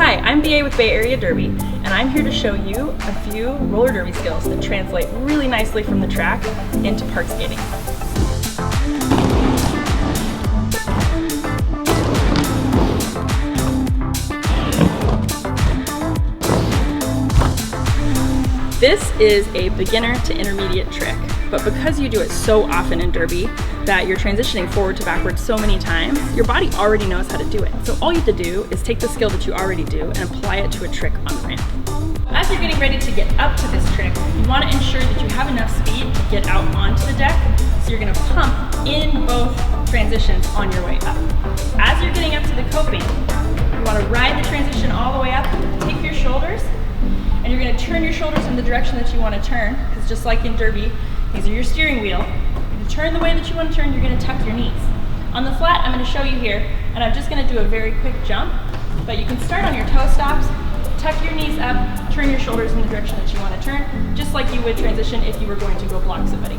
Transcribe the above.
Hi, I'm BA with Bay Area Derby, and I'm here to show you a few roller derby skills that translate really nicely from the track into park skating. This is a beginner to intermediate trick, but because you do it so often in derby that you're transitioning forward to backward so many times, your body already knows how to do it. So all you have to do is take the skill that you already do and apply it to a trick on the ramp. As you're getting ready to get up to this trick, you want to ensure that you have enough speed to get out onto the deck, so you're going to pump in both transitions on your way up. As you're getting up to the coping, you want to ride the transition all the way up, take your shoulders, and you're going to turn your shoulders in the direction that you want to turn, because just like in derby, these are your steering wheel. To turn the way that you want to turn, you're going to tuck your knees. On the flat, I'm going to show you here, and I'm just going to do a very quick jump, but you can start on your toe stops, tuck your knees up, turn your shoulders in the direction that you want to turn, just like you would transition if you were going to go block somebody.